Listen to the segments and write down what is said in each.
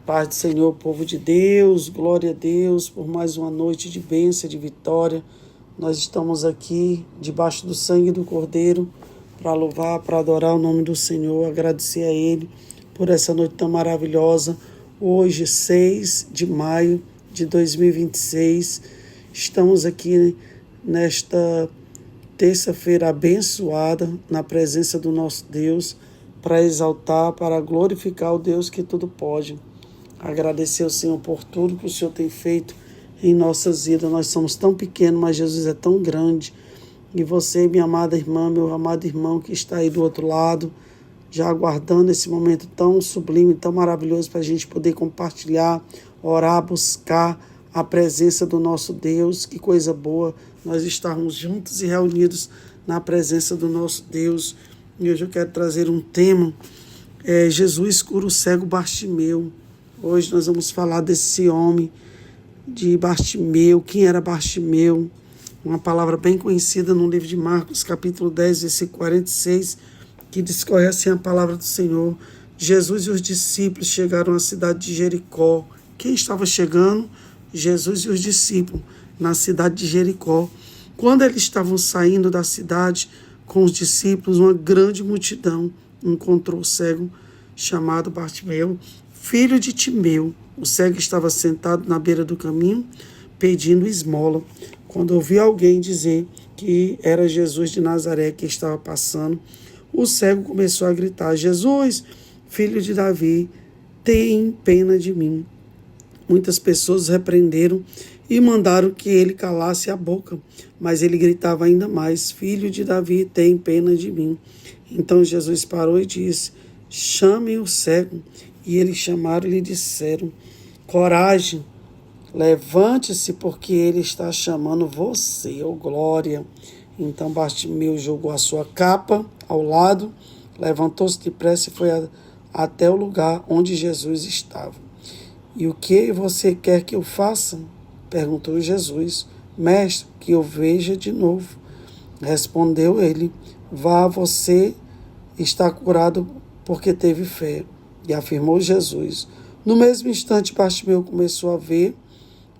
Paz do Senhor, povo de Deus, glória a Deus por mais uma noite de bênção, de vitória. Nós estamos aqui debaixo do sangue do Cordeiro para louvar, para adorar o nome do Senhor, agradecer a Ele por essa noite tão maravilhosa. Hoje, 6 de maio de 2026, estamos aqui nesta terça-feira abençoada na presença do nosso Deus para exaltar, para glorificar o Deus que tudo pode. Agradecer ao Senhor por tudo que o Senhor tem feito em nossas vidas. Nós somos tão pequenos, mas Jesus é tão grande. E você, minha amada irmã, meu amado irmão que está aí do outro lado, já aguardando esse momento tão sublime, tão maravilhoso para a gente poder compartilhar, orar, buscar a presença do nosso Deus. Que coisa boa nós estarmos juntos e reunidos na presença do nosso Deus. E hoje eu quero trazer um tema, Jesus cura o cego Bartimeu. Hoje nós vamos falar desse homem de Bartimeu. Quem era Bartimeu? Uma palavra bem conhecida no livro de Marcos, capítulo 10, versículo 46, que discorre assim a palavra do Senhor. Jesus e os discípulos chegaram à cidade de Jericó. Quem estava chegando? Jesus e os discípulos na cidade de Jericó. Quando eles estavam saindo da cidade com os discípulos, uma grande multidão encontrou o cego chamado Bartimeu, filho de Timeu. O cego estava sentado na beira do caminho, pedindo esmola. Quando ouviu alguém dizer que era Jesus de Nazaré que estava passando, o cego começou a gritar: Jesus, filho de Davi, tem pena de mim. Muitas pessoas repreenderam e mandaram que ele calasse a boca, mas ele gritava ainda mais: Filho de Davi, tem pena de mim. Então Jesus parou e disse: Chamem o cego. E eles chamaram e lhe disseram: Coragem, levante-se, porque ele está chamando você, ô glória. Então Bartimeu jogou a sua capa ao lado, levantou-se depressa e foi até o lugar onde Jesus estava. E o que você quer que eu faça? Perguntou Jesus. Mestre, que eu veja de novo. Respondeu ele: Vá, você está curado porque teve fé. E afirmou Jesus. No mesmo instante, Bartimeu começou a ver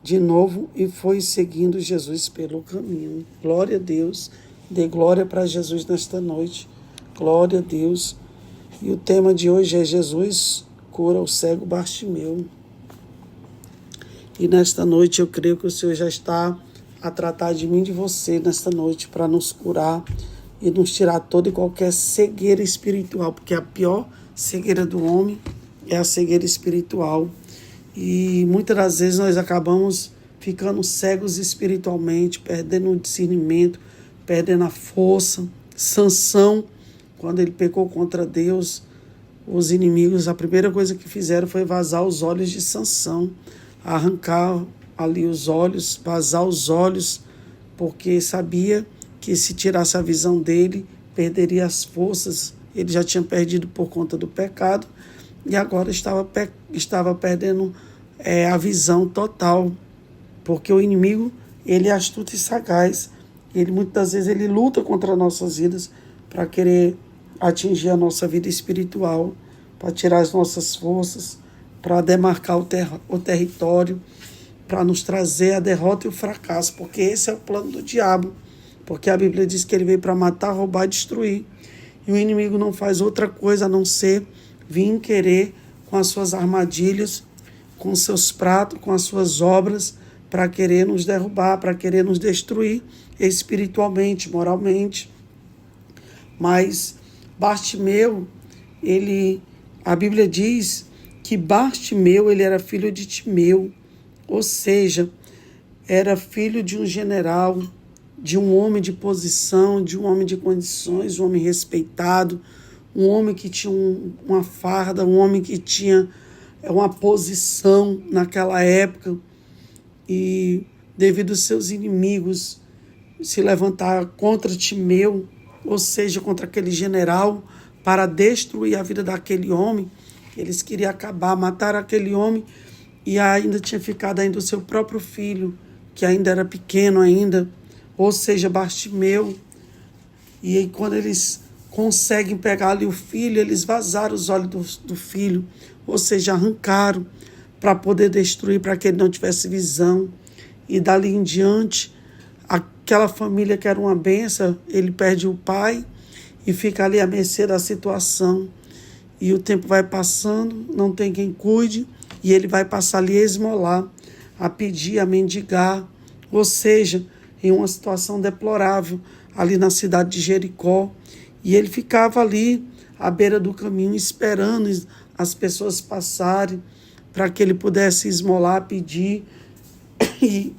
de novo e foi seguindo Jesus pelo caminho. Glória a Deus. Dê glória para Jesus nesta noite. Glória a Deus. E o tema de hoje é: Jesus cura o cego Bartimeu. E nesta noite eu creio que o Senhor já está a tratar de mim e de você nesta noite para nos curar e nos tirar toda e qualquer cegueira espiritual, porque a pior cegueira do homem é a cegueira espiritual. E muitas das vezes nós acabamos ficando cegos espiritualmente, perdendo o discernimento, perdendo a força. Sansão, quando ele pecou contra Deus, os inimigos, a primeira coisa que fizeram foi vazar os olhos de Sansão, arrancar ali os olhos, vazar os olhos, porque sabia que se tirasse a visão dele, perderia as forças. Ele já tinha perdido por conta do pecado e agora estava perdendo a visão total, porque o inimigo, ele é astuto e sagaz. Ele muitas vezes ele luta contra nossas vidas para querer atingir a nossa vida espiritual, para tirar as nossas forças, para demarcar o território, para nos trazer a derrota e o fracasso, porque esse é o plano do diabo, porque a Bíblia diz que ele veio para matar, roubar e destruir. E o inimigo não faz outra coisa a não ser vir querer com as suas armadilhas, com seus pratos, com as suas obras, para querer nos derrubar, para querer nos destruir espiritualmente, moralmente. Mas Bartimeu, a Bíblia diz que Bartimeu, ele era filho de Timeu, ou seja, era filho de um general, de um homem de posição, de um homem de condições, um homem respeitado, um homem que tinha uma farda, um homem que tinha uma posição naquela época. E devido aos seus inimigos se levantar contra Timeu, ou seja, contra aquele general, para destruir a vida daquele homem, eles queriam acabar, matar aquele homem, e ainda tinha ficado ainda o seu próprio filho, que ainda era pequeno ainda, ou seja, Bartimeu. E aí, quando eles conseguem pegar ali o filho, eles vazaram os olhos do filho, ou seja, arrancaram para poder destruir, para que ele não tivesse visão. E dali em diante, aquela família que era uma bênção, ele perde o pai e fica ali à mercê da situação. E o tempo vai passando, não tem quem cuide, e ele vai passar ali a esmolar, a pedir, a mendigar, ou seja, em uma situação deplorável, ali na cidade de Jericó. E ele ficava ali, à beira do caminho, esperando as pessoas passarem, para que ele pudesse esmolar, pedir. E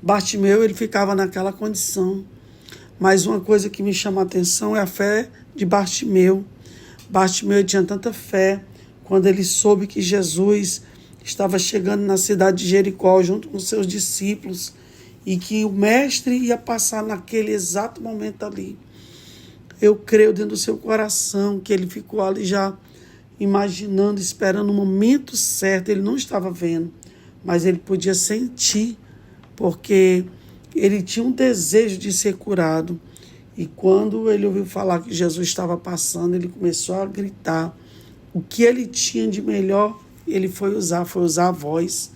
Bartimeu, ele ficava naquela condição. Mas uma coisa que me chama a atenção é a fé de Bartimeu. Bartimeu tinha tanta fé quando ele soube que Jesus estava chegando na cidade de Jericó junto com seus discípulos e que o mestre ia passar naquele exato momento ali. Eu creio dentro do seu coração que ele ficou ali já imaginando, esperando o momento certo. Ele não estava vendo, mas ele podia sentir, porque ele tinha um desejo de ser curado. E quando ele ouviu falar que Jesus estava passando, ele começou a gritar. O que ele tinha de melhor, ele foi usar a voz.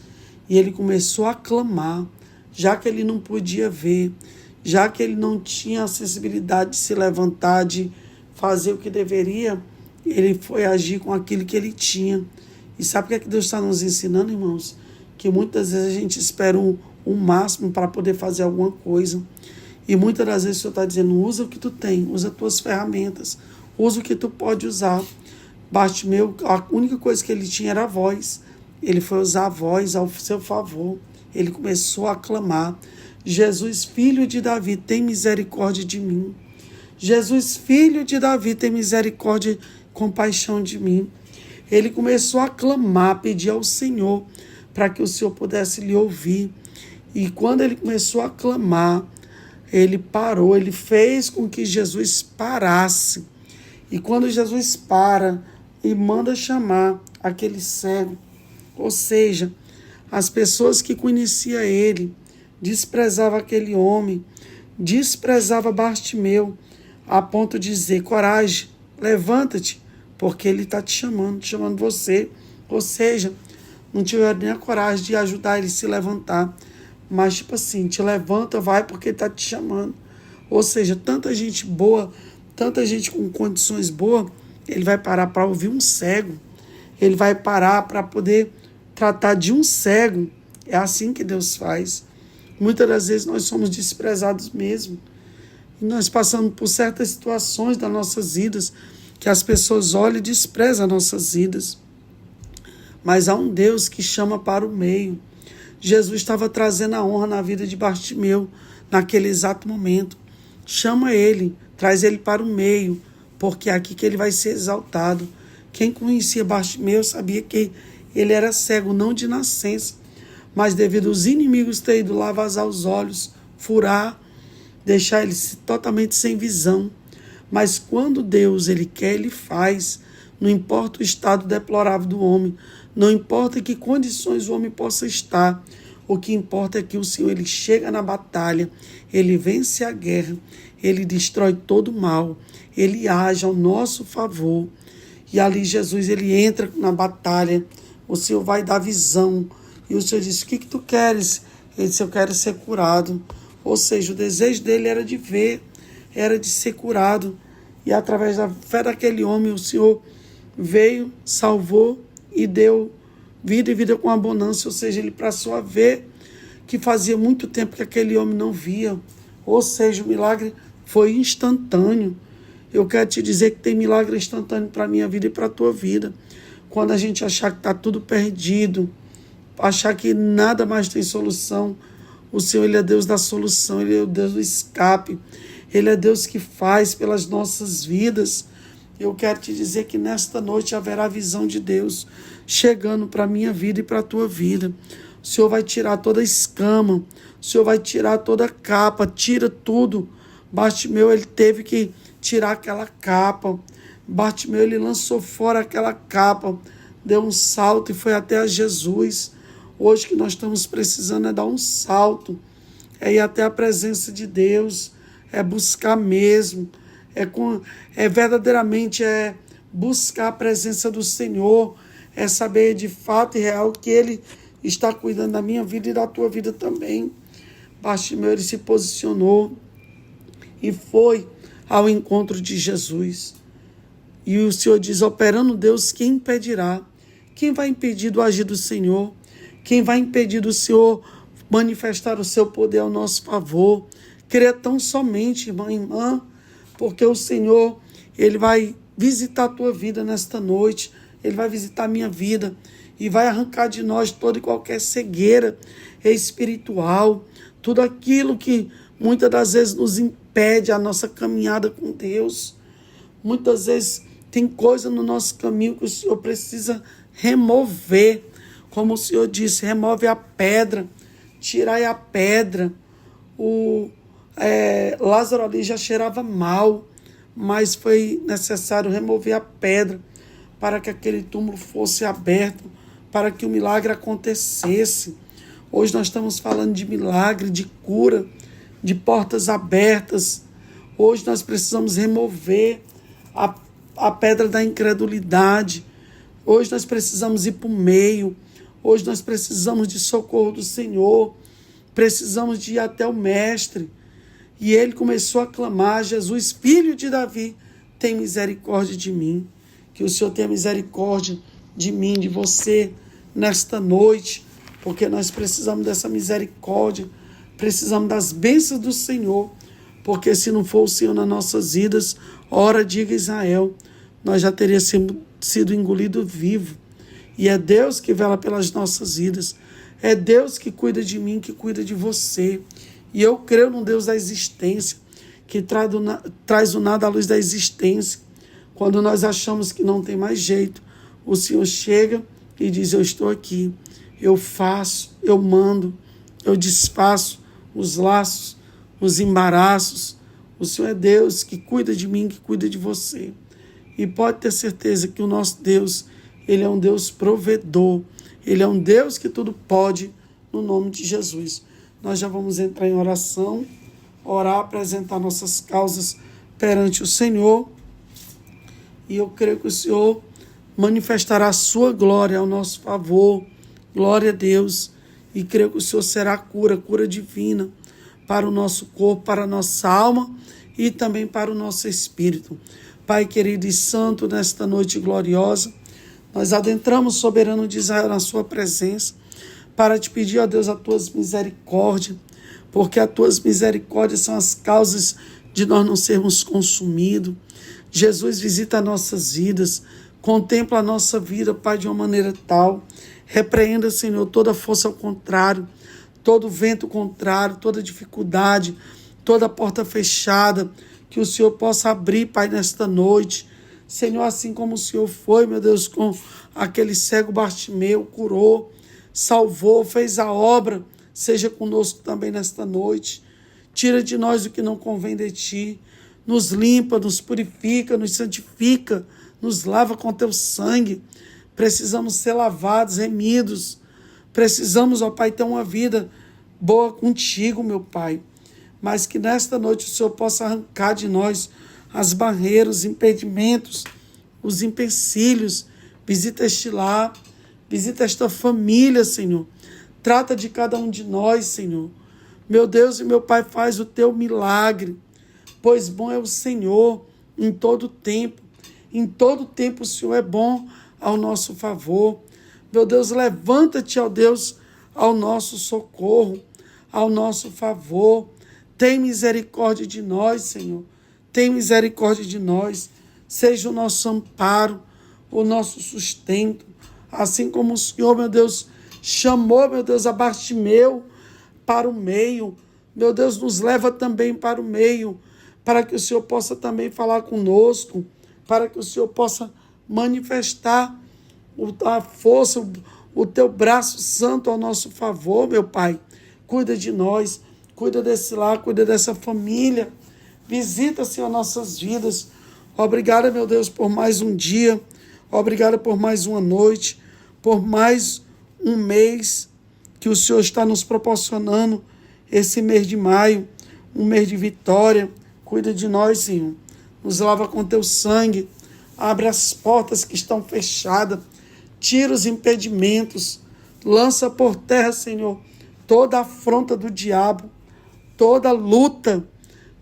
E ele começou a clamar, já que ele não podia ver, já que ele não tinha a sensibilidade de se levantar, de fazer o que deveria, ele foi agir com aquilo que ele tinha. E sabe o que é que Deus está nos ensinando, irmãos? Que muitas vezes a gente espera o máximo para poder fazer alguma coisa. E muitas das vezes o Senhor está dizendo, usa o que tu tem, usa as tuas ferramentas, usa o que tu pode usar. Bartimeu, a única coisa que ele tinha era a voz. Ele foi usar a voz ao seu favor. Ele começou a clamar, Jesus, filho de Davi, tem misericórdia de mim. Jesus, filho de Davi, tem misericórdia e compaixão de mim. Ele começou a clamar, pedir ao Senhor para que o Senhor pudesse lhe ouvir. E quando ele começou a clamar, ele parou, ele fez com que Jesus parasse. E quando Jesus para e manda chamar aquele cego, ou seja, as pessoas que conheciam ele, desprezavam aquele homem, desprezava Bartimeu, a ponto de dizer, coragem, levanta-te, porque ele está te chamando você. Ou seja, não tiveram nem a coragem de ajudar ele a se levantar. Mas tipo assim, te levanta, vai, porque ele está te chamando. Ou seja, tanta gente boa, tanta gente com condições boas, ele vai parar para ouvir um cego. Ele vai parar para poder tratar de um cego. É assim que Deus faz. Muitas das vezes nós somos desprezados mesmo. E nós passamos por certas situações das nossas vidas que as pessoas olham e desprezam as nossas vidas. Mas há um Deus que chama para o meio. Jesus estava trazendo a honra na vida de Bartimeu naquele exato momento. Chama ele, traz ele para o meio, porque é aqui que ele vai ser exaltado. Quem conhecia Bartimeu sabia que ele era cego, não de nascença, mas devido aos inimigos ter ido lá vazar os olhos, furar, deixar ele totalmente sem visão. Mas quando Deus ele quer, ele faz. Não importa o estado deplorável do homem, não importa em que condições o homem possa estar, o que importa é que o Senhor ele chega na batalha, ele vence a guerra, ele destrói todo o mal, ele age ao nosso favor. E ali Jesus ele entra na batalha, o Senhor vai dar visão, e o Senhor diz, o que tu queres? Ele disse, eu quero ser curado. Ou seja, o desejo dele era de ver, era de ser curado. E através da fé daquele homem, o Senhor veio, salvou e deu vida e vida com abundância. Ou seja, ele passou a ver que fazia muito tempo que aquele homem não via. Ou seja, o milagre foi instantâneo. Eu quero te dizer que tem milagre instantâneo para a minha vida e para a tua vida. Quando a gente achar que está tudo perdido, achar que nada mais tem solução, o Senhor ele é Deus da solução, ele é o Deus do escape, ele é Deus que faz pelas nossas vidas. Eu quero te dizer que nesta noite haverá visão de Deus chegando para a minha vida e para a tua vida. O Senhor vai tirar toda a escama, o Senhor vai tirar toda a capa, tira tudo. Bartimeu ele teve que tirar aquela capa. Bartimeu ele lançou fora aquela capa, deu um salto e foi até a Jesus. Hoje o que nós estamos precisando é dar um salto, é ir até a presença de Deus, é buscar mesmo, verdadeiramente buscar a presença do Senhor, é saber de fato e real que Ele está cuidando da minha vida e da tua vida também. Bartimeu, ele se posicionou e foi ao encontro de Jesus. E o Senhor diz, operando Deus, quem impedirá? Quem vai impedir do agir do Senhor? Quem vai impedir do Senhor manifestar o seu poder ao nosso favor? Creia tão somente, irmã e irmã, porque o Senhor, Ele vai visitar a tua vida nesta noite, Ele vai visitar a minha vida e vai arrancar de nós toda e qualquer cegueira espiritual, tudo aquilo que muitas das vezes nos impede a nossa caminhada com Deus. Muitas vezes tem coisa no nosso caminho que o Senhor precisa remover. Como o Senhor disse, remove a pedra, tirai a pedra. Lázaro ali já cheirava mal, mas foi necessário remover a pedra para que aquele túmulo fosse aberto, para que o milagre acontecesse. Hoje nós estamos falando de milagre, de cura, de portas abertas. Hoje nós precisamos remover a pedra da incredulidade. Hoje nós precisamos ir para o meio. Hoje nós precisamos de socorro do Senhor. Precisamos de ir até o Mestre. E ele começou a clamar, Jesus, filho de Davi, tem misericórdia de mim. Que o Senhor tenha misericórdia de mim, de você, nesta noite, porque nós precisamos dessa misericórdia, precisamos das bênçãos do Senhor, porque se não for o Senhor nas nossas vidas, ora diga Israel, nós já teríamos sido engolido vivo. E é Deus que vela pelas nossas vidas, é Deus que cuida de mim, que cuida de você. E eu creio num Deus da existência, que traz o nada à luz da existência. Quando nós achamos que não tem mais jeito, o Senhor chega e diz, eu estou aqui, eu faço, eu mando, eu desfaço os laços, os embaraços. O Senhor é Deus que cuida de mim, que cuida de você. E pode ter certeza que o nosso Deus, Ele é um Deus provedor, Ele é um Deus que tudo pode, no nome de Jesus. Nós já vamos entrar em oração, orar, apresentar nossas causas perante o Senhor. E eu creio que o Senhor manifestará a sua glória ao nosso favor. Glória a Deus. E creio que o Senhor será cura divina para o nosso corpo, para a nossa alma e também para o nosso espírito. Pai querido e santo, nesta noite gloriosa, nós adentramos, soberano de Israel, na sua presença, para te pedir, ó Deus, as tuas misericórdias, porque as tuas misericórdias são as causas de nós não sermos consumidos. Jesus, visita nossas vidas, contempla a nossa vida, Pai, de uma maneira tal. Repreenda, Senhor, toda força ao contrário, todo vento contrário, toda dificuldade, toda porta fechada, que o Senhor possa abrir, Pai, nesta noite. Senhor, assim como o Senhor foi, meu Deus, com aquele cego Bartimeu, curou, salvou, fez a obra, seja conosco também nesta noite. Tira de nós o que não convém de Ti, nos limpa, nos purifica, nos santifica, nos lava com Teu sangue. Precisamos ser lavados, remidos. Precisamos, ó Pai, ter uma vida boa contigo, meu Pai. Mas que nesta noite o Senhor possa arrancar de nós as barreiras, os impedimentos, os empecilhos. Visita este lar, visita esta família, Senhor. Trata de cada um de nós, Senhor. Meu Deus e meu Pai, faz o Teu milagre, pois bom é o Senhor em todo tempo. Em todo tempo o Senhor é bom ao nosso favor. Meu Deus, levanta-te, ó Deus, ao nosso socorro, ao nosso favor. Tem misericórdia de nós, Senhor. Tem misericórdia de nós. Seja o nosso amparo, o nosso sustento. Assim como o Senhor, meu Deus, chamou, meu Deus, a Bartimeu para o meio. Meu Deus, nos leva também para o meio, para que o Senhor possa também falar conosco, para que o Senhor possa manifestar a força, o Teu braço santo ao nosso favor, meu Pai. Cuida de nós, cuida desse lar, cuida dessa família. Visita, Senhor, nossas vidas. Obrigada, meu Deus, por mais um dia. Obrigada por mais uma noite, por mais um mês que o Senhor está nos proporcionando, esse mês de maio, um mês de vitória. Cuida de nós, Senhor. Nos lava com Teu sangue. Abre as portas que estão fechadas. tira os impedimentos, lança por terra, Senhor, toda afronta do diabo, toda luta.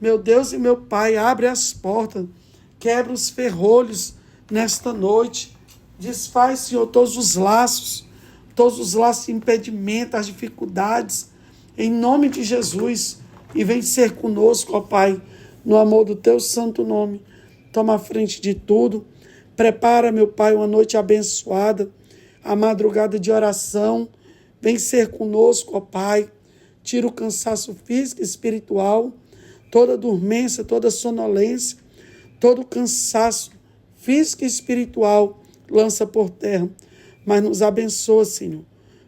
Meu Deus e meu Pai, abre as portas, quebra os ferrolhos nesta noite, desfaz, Senhor, todos os laços de impedimento, as dificuldades, em nome de Jesus, e vem ser conosco, ó Pai, no amor do Teu santo nome. Toma a frente de tudo, prepara, meu Pai, uma noite abençoada, a madrugada de oração, vem ser conosco, ó Pai, tira o cansaço físico e espiritual, toda dormência, toda sonolência, todo cansaço físico e espiritual, lança por terra, mas nos abençoa, Senhor.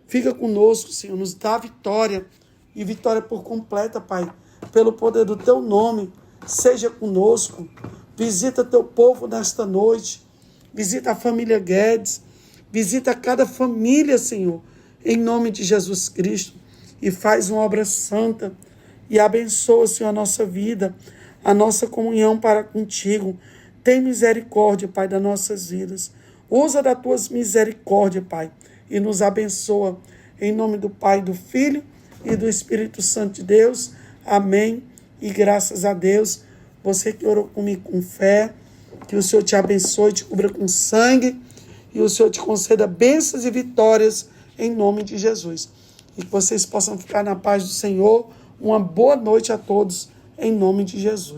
Fica conosco, Senhor, nos dá vitória, e vitória por completa, Pai, pelo poder do Teu nome. Seja conosco, visita Teu povo nesta noite, visita a família Guedes, visita cada família, Senhor, em nome de Jesus Cristo, e faz uma obra santa, e abençoa, Senhor, a nossa vida, a nossa comunhão para contigo. Tem misericórdia, Pai, das nossas vidas. Usa das tuas misericórdias, Pai, e nos abençoa. Em nome do Pai, do Filho e do Espírito Santo de Deus. Amém. E graças a Deus, você que orou comigo com fé, que o Senhor te abençoe, te cubra com sangue, e o Senhor te conceda bênçãos e vitórias em nome de Jesus. E que vocês possam ficar na paz do Senhor. Uma boa noite a todos, em nome de Jesus.